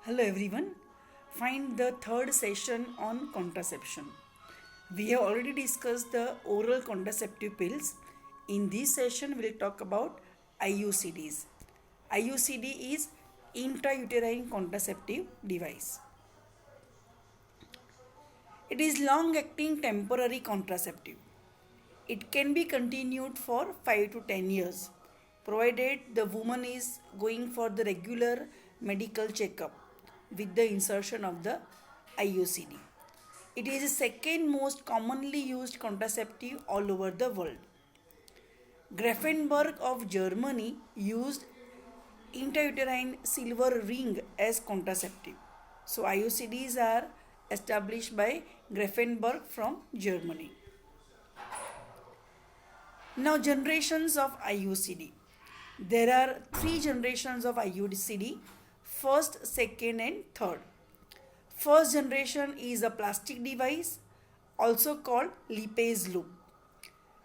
Hello everyone. Find the third session on contraception. We have already discussed the oral contraceptive pills. In this session, we'll talk about IUCDs. IUCD is intrauterine contraceptive device. It is long acting temporary contraceptive. It can be continued for 5 to 10 years provided the woman is going for the regular medical checkup with the insertion of the IUCD. It is the second most commonly used contraceptive all over the world. Grafenberg of Germany used intrauterine silver ring as contraceptive. So IUCDs are established by Grafenberg from Germany. Now, generations of IUCD. There are three generations of IUCD: first, second, and third. First generation is a plastic device, also called lipase loop.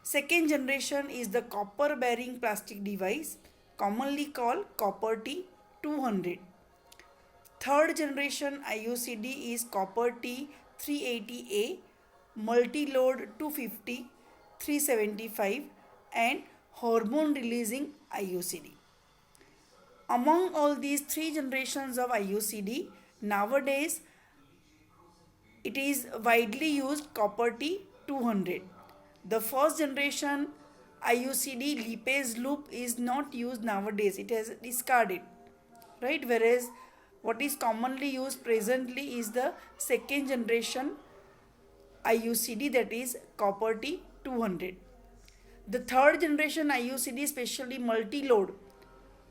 Second generation is the copper bearing plastic device, commonly called copper T 200. Third generation IUCD is copper T 380A, multi load 250, 375, and hormone releasing IUCD. Among all these three generations of IUCD, nowadays it is widely used copper T 200. The first generation IUCD lipase loop is not used nowadays, it has discarded, right? Whereas what is commonly used presently is the second generation IUCD, that is copper T 200. The third generation IUCD, especially multi-load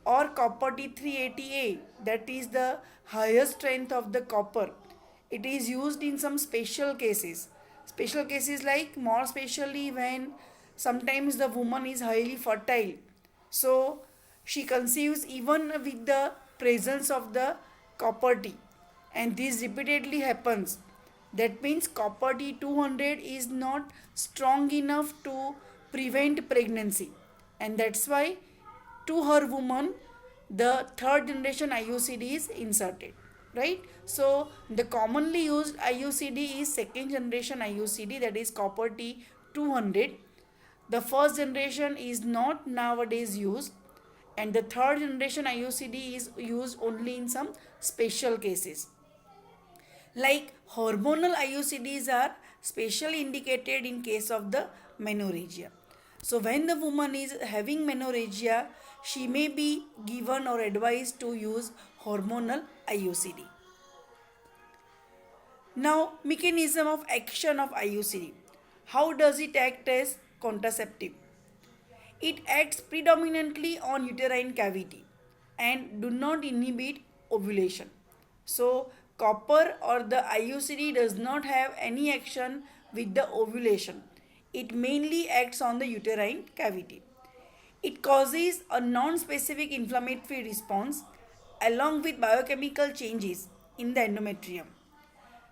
or copper T380A, that is the highest strength of the copper. It is used in some special cases. Special cases like more specially when sometimes the woman is highly fertile. So she conceives even with the presence of the copper T, and this repeatedly happens. That means copper T 200 is not strong enough to prevent pregnancy, and that's why to her woman the third generation IUCD is inserted, right? So the commonly used IUCD is second generation IUCD, that is copper T 200. The first generation is not nowadays used, and the third generation IUCD is used only in some special cases. Like hormonal IUCDs are specially indicated in case of the menorrhagia. So when the woman is having menorrhagia, she may be given or advised to use hormonal IUCD. Now, mechanism of action of IUCD. How does it act as contraceptive? It acts predominantly on uterine cavity and do not inhibit ovulation. So copper or the IUCD does not have any action with the ovulation. It mainly acts on the uterine cavity. It causes a non-specific inflammatory response along with biochemical changes in the endometrium.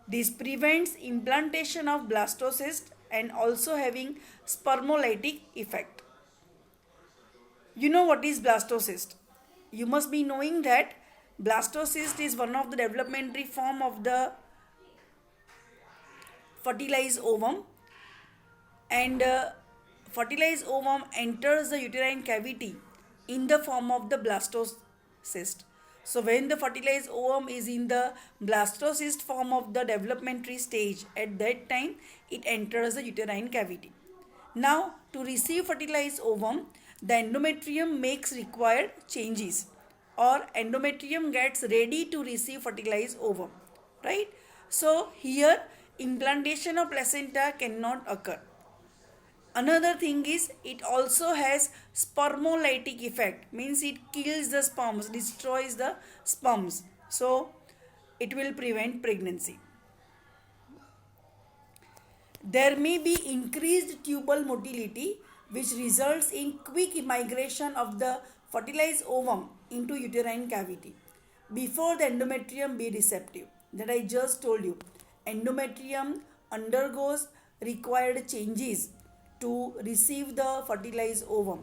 This prevents implantation of blastocyst and also having spermolytic effect. You know what is blastocyst? You must be knowing that blastocyst is one of the developmentary form of the fertilized ovum, and fertilized ovum enters the uterine cavity in the form of the blastocyst. So when the fertilized ovum is in the blastocyst form of the developmentary stage, at that time it enters the uterine cavity. Now to receive fertilized ovum, the endometrium makes required changes, or endometrium gets ready to receive fertilized ovum, right? So here implantation of placenta cannot occur. Another thing is it also has spermolytic effect, means it kills the sperms, destroys the sperms, so it will prevent pregnancy. There may be increased tubal motility which results in quick migration of the fertilized ovum into uterine cavity before the endometrium be receptive. That I just told you. Endometrium undergoes required changes to receive the fertilized ovum.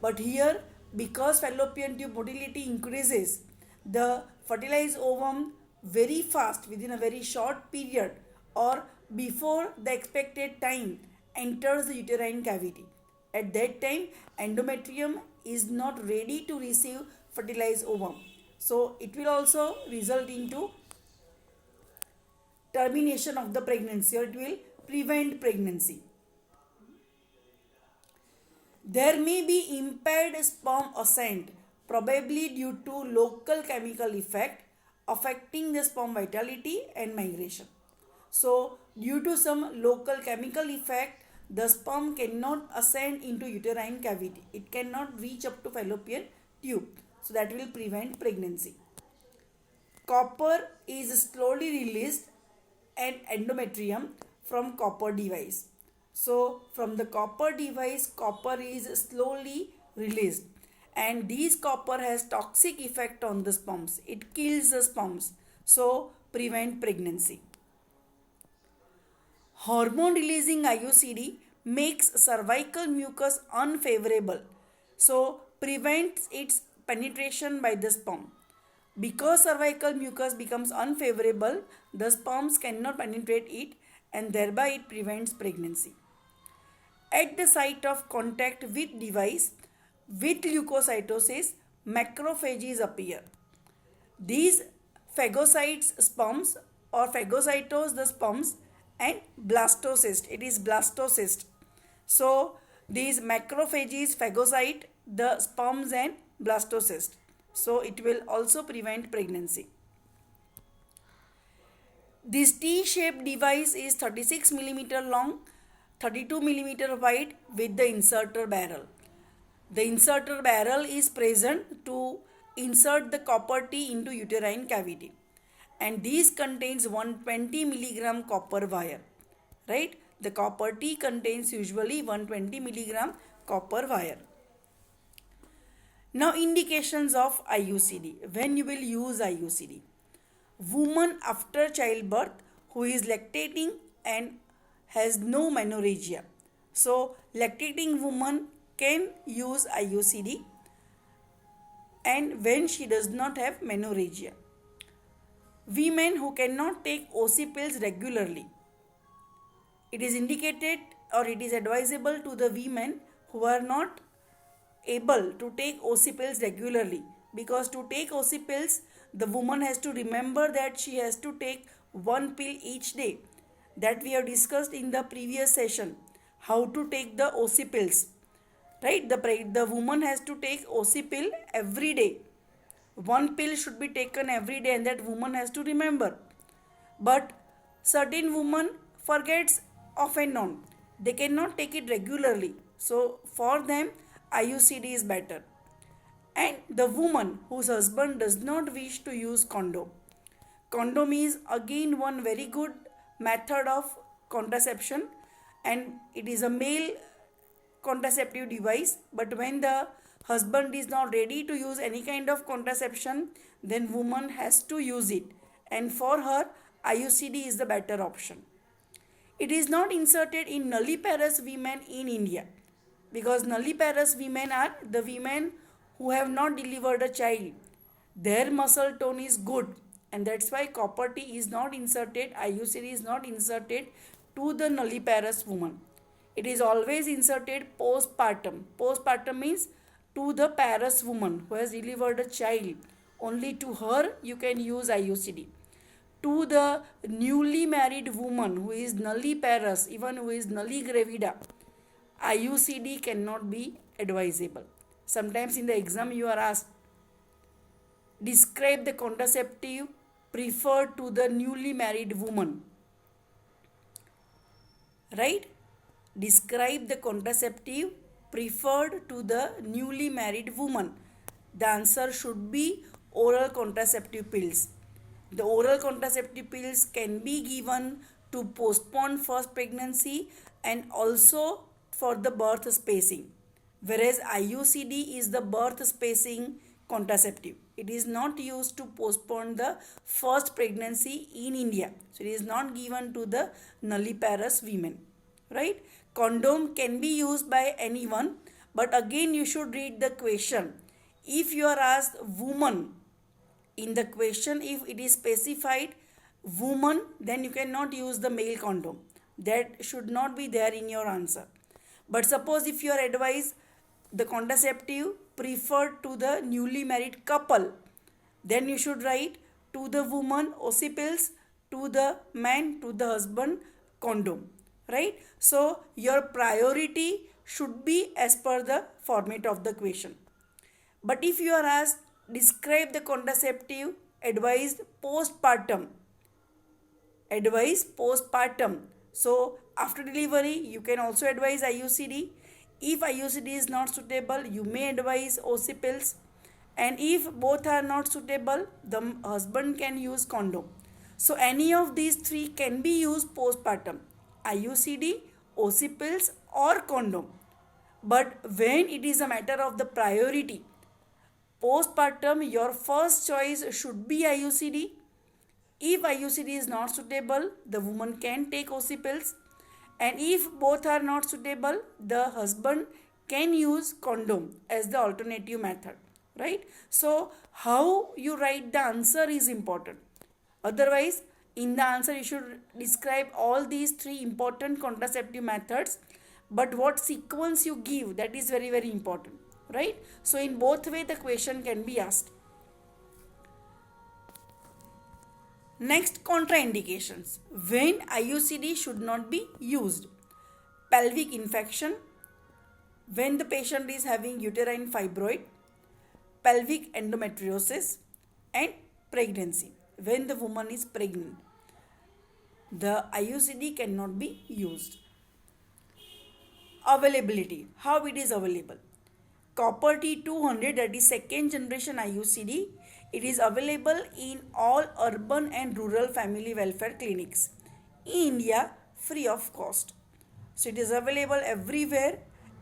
But here, because fallopian tube motility increases, the fertilized ovum very fast within a very short period or before the expected time enters the uterine cavity. At that time, endometrium is not ready to receive fertilized ovum. So it will also result into termination of the pregnancy, or it will prevent pregnancy. There may be impaired sperm ascent, probably due to local chemical effect affecting the sperm vitality and migration. So, due to some local chemical effect, the sperm cannot ascend into uterine cavity. It cannot reach up to fallopian tube. So, that will prevent pregnancy. Copper is slowly released and endometrium from copper device. So from the copper device, copper is slowly released, and this copper has toxic effect on the sperms. It kills the sperms, so prevent pregnancy. Hormone releasing IUCD makes cervical mucus unfavorable, so prevents its penetration by the sperm. Because cervical mucus becomes unfavorable, the sperms cannot penetrate it, and thereby it prevents pregnancy. At the site of contact with device with leukocytosis, macrophages appear. These phagocytes sperms or phagocytose the sperms, and blastocyst, it is blastocyst. So these macrophages phagocyte the sperms and blastocyst. So it will also prevent pregnancy. This T-shaped device is 36 mm long, 32 mm wide with the inserter barrel. The inserter barrel is present to insert the copper T into uterine cavity, and this contains 120 mg copper wire. Right? The copper T contains usually 120 mg copper wire. Now indications of IUCD. When you will use IUCD. Woman after childbirth who is lactating and has no menorrhagia. So lactating woman can use IUCD, and when she does not have menorrhagia. Women who cannot take OC pills regularly. It is indicated or it is advisable to the women who are not able to take OC pills regularly, because to take OC pills the woman has to remember that she has to take one pill each day. That we have discussed in the previous session, how to take the OC pills. Right? The woman has to take OC pill every day. One pill should be taken every day, and that woman has to remember. But certain women forgets off and on. They cannot take it regularly. So for them IUCD is better. And the woman whose husband does not wish to use condom. Condom is again one very good method of contraception, and it is a male contraceptive device, but when the husband is not ready to use any kind of contraception, then woman has to use it, and for her IUCD is the better option. It is not inserted in nulliparous women in India, because nulliparous women are the women who have not delivered a child. Their muscle tone is good, and that's why copper T is not inserted, IUCD is not inserted to the nulliparous woman. It is always inserted postpartum. Postpartum means to the parous woman who has delivered a child. Only to her you can use IUCD. To the newly married woman who is nulliparous, even who is nulligravida, IUCD cannot be advisable. Sometimes in the exam you are asked, describe the contraceptive preferred to the newly married woman. Right? Describe the contraceptive preferred to the newly married woman. The answer should be oral contraceptive pills. The oral contraceptive pills can be given to postpone first pregnancy and also for the birth spacing, whereas IUCD is the birth spacing contraceptive. It is not used to postpone the first pregnancy in India. So it is not given to the nulliparous women. Right? Condom can be used by anyone, but again you should read the question. If you are asked woman In the question, if it is specified woman, then you cannot use the male condom. That should not be there in your answer. But suppose if you are advised the contraceptive preferred to the newly married couple, then you should write to the woman occipils, to the man, to the husband condom, right? So your priority should be as per the format of the question. But if you are asked, describe the contraceptive advised postpartum. Advise postpartum. So after delivery, you can also advise IUCD. If IUCD is not suitable, you may advise occipils. And if both are not suitable, the husband can use condom. So any of these three can be used postpartum: IUCD, occipils, or condom. But when it is a matter of the priority, postpartum, your first choice should be IUCD. If IUCD is not suitable, the woman can take occipils. And if both are not suitable, the husband can use condom as the alternative method, right? So how you write the answer is important. Otherwise, in the answer you should describe all these three important contraceptive methods, but what sequence you give, that is very very important, right? So in both way the question can be asked. Next, contraindications. When IUCD should not be used: pelvic infection, when the patient is having uterine fibroid, pelvic endometriosis, and pregnancy. When the woman is pregnant, the IUCD cannot be used. Availability. How it is available? Copper T200, that is second generation IUCD, it is available in all urban and rural family welfare clinics in India free of cost. So it is available everywhere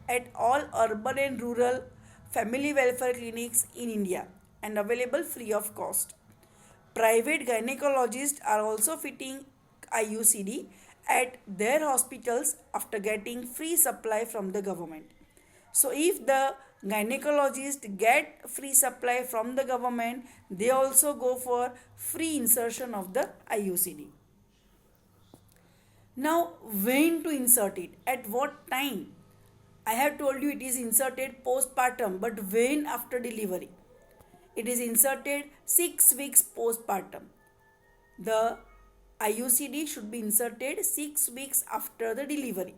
at all urban and rural family welfare clinics in India and available free of cost. Private gynecologists are also fitting IUCD at their hospitals after getting free supply from the government. So if the gynecologist get free supply from the government, they also go for free insertion of the IUCD. Now, when to insert it? At what time? I have told you it is inserted postpartum, but when after delivery? It is inserted 6 weeks postpartum. The IUCD should be inserted 6 weeks after the delivery.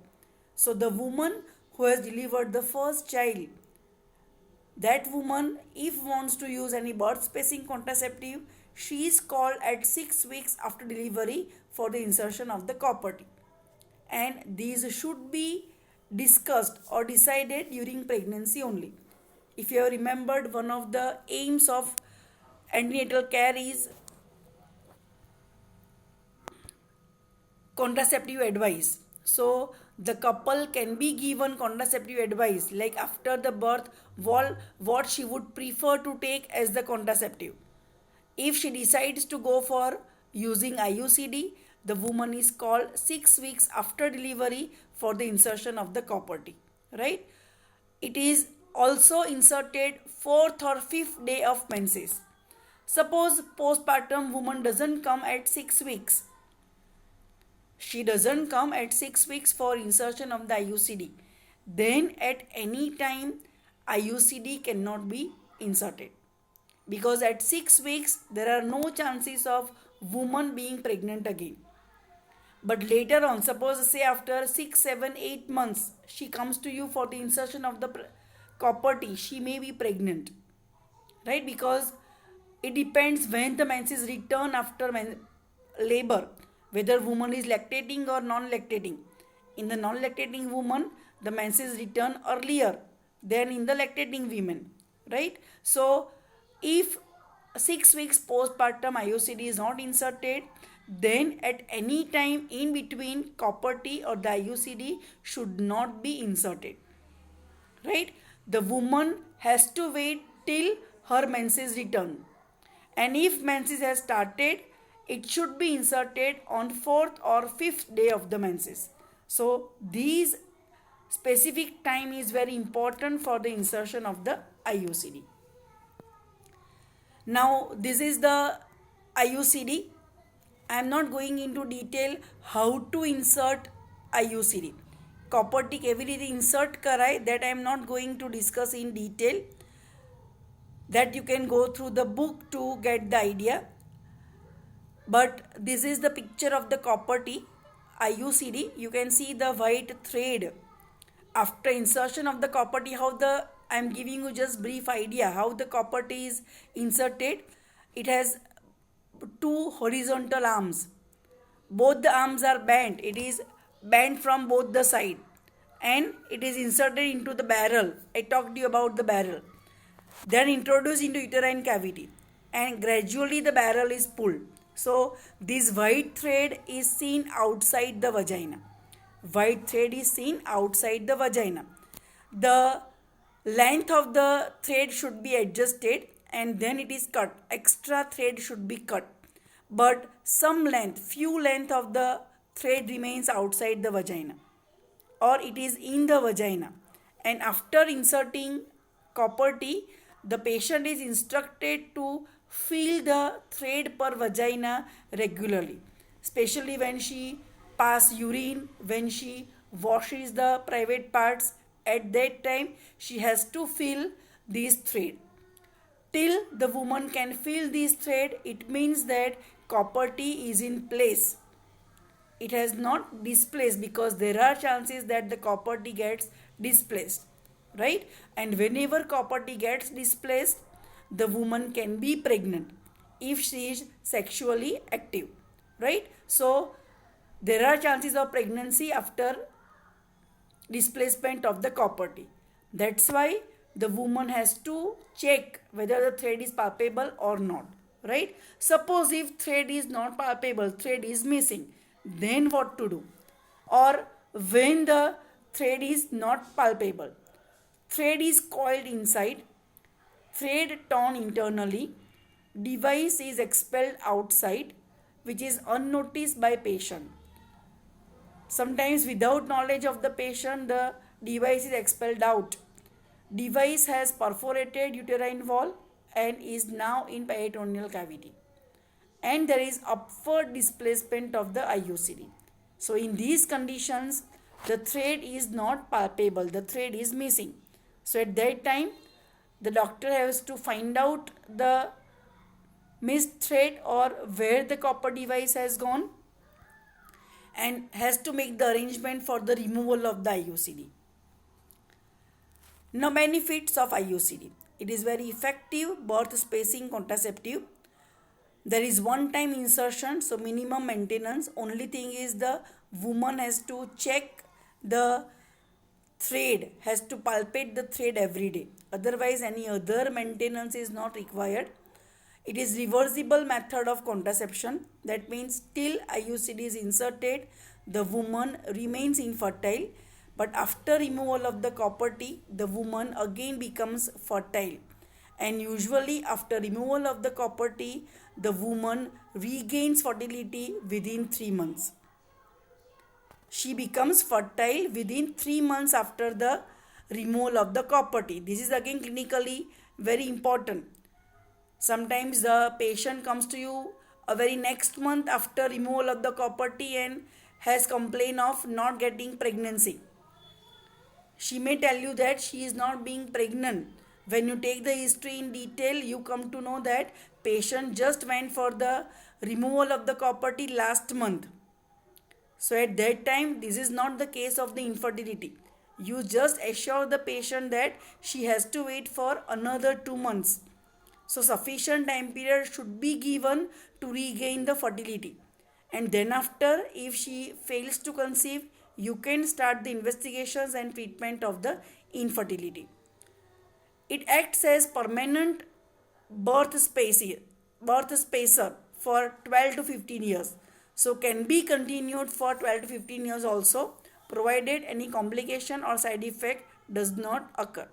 So the woman who has delivered the first child, that woman, if wants to use any birth spacing contraceptive, she is called at 6 weeks after delivery for the insertion of the copper T. And these should be discussed or decided during pregnancy only. If you have remembered, one of the aims of antenatal care is contraceptive advice. So the couple can be given contraceptive advice, like after the birth, what she would prefer to take as the contraceptive. If she decides to go for using IUCD, the woman is called 6 weeks after delivery for the insertion of the copper T, right? It is also inserted 4th or 5th day of menses. Suppose postpartum woman doesn't come at 6 weeks. She doesn't come at 6 weeks for insertion of the IUCD. Then at any time IUCD cannot be inserted. Because at 6 weeks there are no chances of woman being pregnant again. But later on, suppose say after 6, 7, 8 months, she comes to you for the insertion of the copper T, she may be pregnant, right? Because it depends when the menses return after labor, whether woman is lactating or non-lactating. In the non-lactating woman, the menses return earlier than in the lactating women, right? So if 6 weeks postpartum IUCD is not inserted, then at any time in between, copper T or the IUCD should not be inserted, right? The woman has to wait till her menses return, and if menses has started, it should be inserted on 4th or 5th day of the menses. So these specific time is very important for the insertion of the IUCD. Now this is the IUCD. I am not going into detail how to insert IUCD. Copper કેવી રીતે insert કરાય, that I am not going to discuss in detail. That you can go through the book to get the idea. But this is the picture of the copper T IUCD. You can see the white thread after insertion of the copper T. How the I am giving you just brief idea how the copper T is inserted. It has two horizontal arms. Both the arms are bent. It is bent from both the side, and it is inserted into the barrel. I talked to you about the barrel. Then introduced into uterine cavity, and gradually the barrel is pulled. So this white thread is seen outside the vagina. White thread is seen outside the vagina. The length of the thread should be adjusted, and then it is cut. Extra thread should be cut, but some length, few length of the thread remains outside the vagina, or it is in the vagina. And after inserting copper T, the patient is instructed to feel the thread per vagina regularly, especially when she pass urine, when she washes the private parts. At that time she has to feel this thread. Till the woman can feel this thread, it means that copper T is in place. It has not displaced, because there are chances that the copper T gets displaced, right? And whenever copper T gets displaced, the woman can be pregnant if she is sexually active, right? So there are chances of pregnancy after displacement of the copper T. That's why the woman has to check whether the thread is palpable or not, right? Suppose if thread is not palpable, thread is missing, then what to do? Or when the thread is not palpable, thread is coiled inside, thread torn internally, device is expelled outside, which is unnoticed by patient. Sometimes without knowledge of the patient, the device is expelled out. Device has perforated uterine wall and is now in peritoneal cavity. And there is upward displacement of the IUCD. So in these conditions, the thread is not palpable, the thread is missing. So at that time, the doctor has to find out the missed thread or where the copper device has gone, and has to make the arrangement for the removal of the IUCD. Now, benefits of IUCD. It is very effective birth spacing contraceptive. There is one time insertion, so minimum maintenance. Only thing is the woman has to check the thread, has to palpate the thread every day. Otherwise, any other maintenance is not required. It is reversible method of contraception. That means till IUCD is inserted, the woman remains infertile. But after removal of the copper T, the woman again becomes fertile. And usually after removal of the copper T, the woman regains fertility within 3 months. She becomes fertile within 3 months after the removal of the copper T. This is again clinically very important. Sometimes the patient comes to you a very next month after removal of the copper T and has complaint of not getting pregnancy. She may tell you that she is not being pregnant. When you take the history in detail, you come to know that patient just went for the removal of the copper T last month. So at that time, this is not the case of the infertility. You just assure the patient that she has to wait for another 2 months. So sufficient time period should be given to regain the fertility. And then after, if she fails to conceive, you can start the investigations and treatment of the infertility. It acts as permanent birth spacer for 12 to 15 years. So can be continued for 12 to 15 years also, provided any complication or side effect does not occur,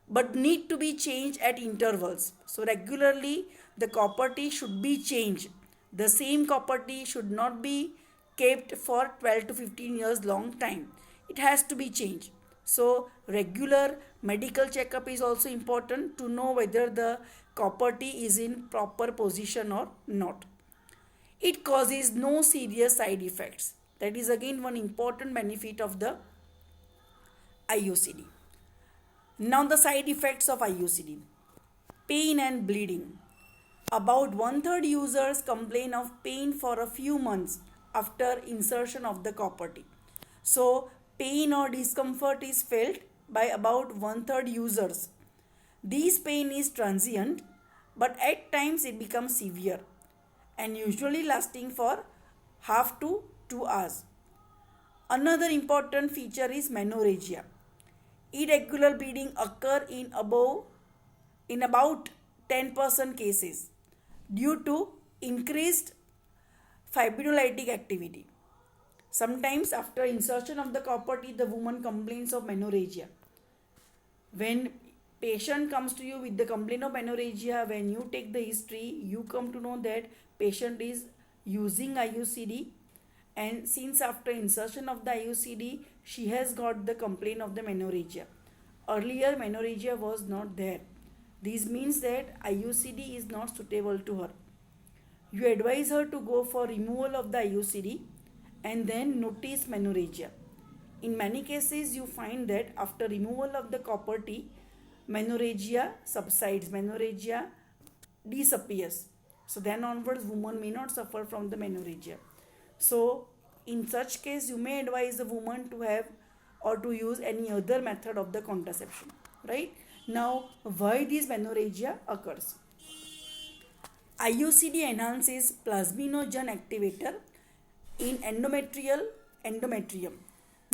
but need to be changed at intervals. So regularly the copper T should be changed. The same copper T should not be kept for 12 to 15 years long time. It has to be changed. So regular medical checkup is also important to know whether the copper T is in proper position or not. It causes no serious side effects. That is again one important benefit of the IUCD. Now the side effects of IUCD. Pain and bleeding. About one-third users complain of pain for a few months after insertion of the copper T. So pain or discomfort is felt by about one-third users. This pain is transient, but at times it becomes severe and usually lasting for half to 2 hours. Another important feature is menorrhagia. Irregular bleeding occur in about 10% cases due to increased fibrinolytic activity. Sometimes after insertion of the copper T, the woman complains of menorrhagia. When patient comes to you with the complaint of menorrhagia, when you take the history, you come to know that patient is using IUCD, and since after insertion of the IUCD, she has got the complaint of the menorrhagia. Earlier menorrhagia was not there. This means that IUCD is not suitable to her. You advise her to go for removal of the IUCD and then notice menorrhagia. In many cases, you find that after removal of the copper T, menorrhagia subsides, menorrhagia disappears. So then onwards, woman may not suffer from the menorrhagia. So in such case, you may advise the woman to have or to use any other method of the contraception, right? Now, why this menorrhagia occurs? IUCD enhances plasminogen activator in endometrium,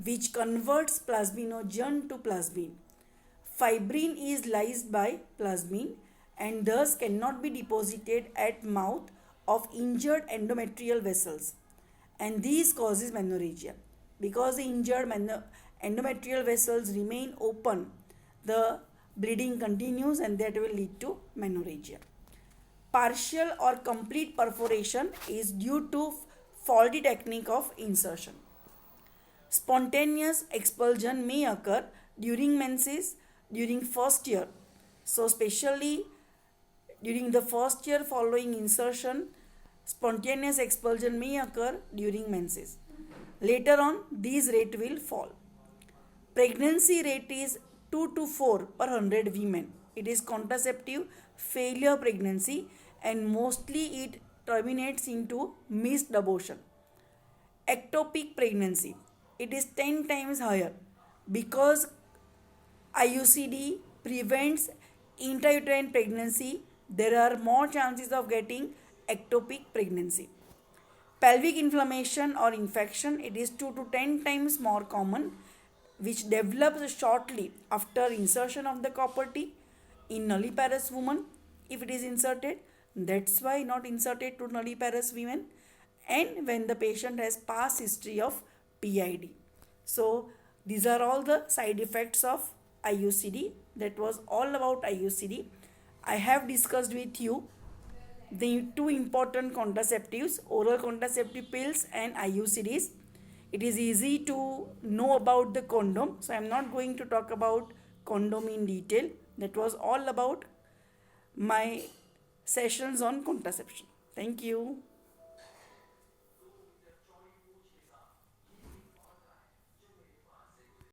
which converts plasminogen to plasmin. Fibrin is lysed by plasmin and thus cannot be deposited at mouth of injured endometrial vessels, and this causes menorrhagia. Because the injured endometrial vessels remain open, the bleeding continues and that will lead to menorrhagia. Partial or complete perforation is due to faulty technique of insertion. Spontaneous expulsion may occur during menses during first year. So especially during the first year following insertion, spontaneous expulsion may occur during menses. Later on, this rate will fall. Pregnancy rate is 2 to 4 per 100 women. It is contraceptive failure pregnancy and mostly it terminates into missed abortion. Ectopic pregnancy, it is 10 times higher because IUCD prevents intrauterine pregnancy. There are more chances of getting ectopic pregnancy. Pelvic inflammation or infection, it is 2 to 10 times more common, which develops shortly after insertion of the copper T in nulliparous woman if it is inserted. That's why not inserted to nulliparous women, and when the patient has past history of PID. So these are all the side effects of IUCD. That was all about IUCD. I have discussed with you the two important contraceptives, oral contraceptive pills and IUCDs. It is easy to know about the condom, so I am not going to talk about condom in detail. That was all about my sessions on contraception. Thank you.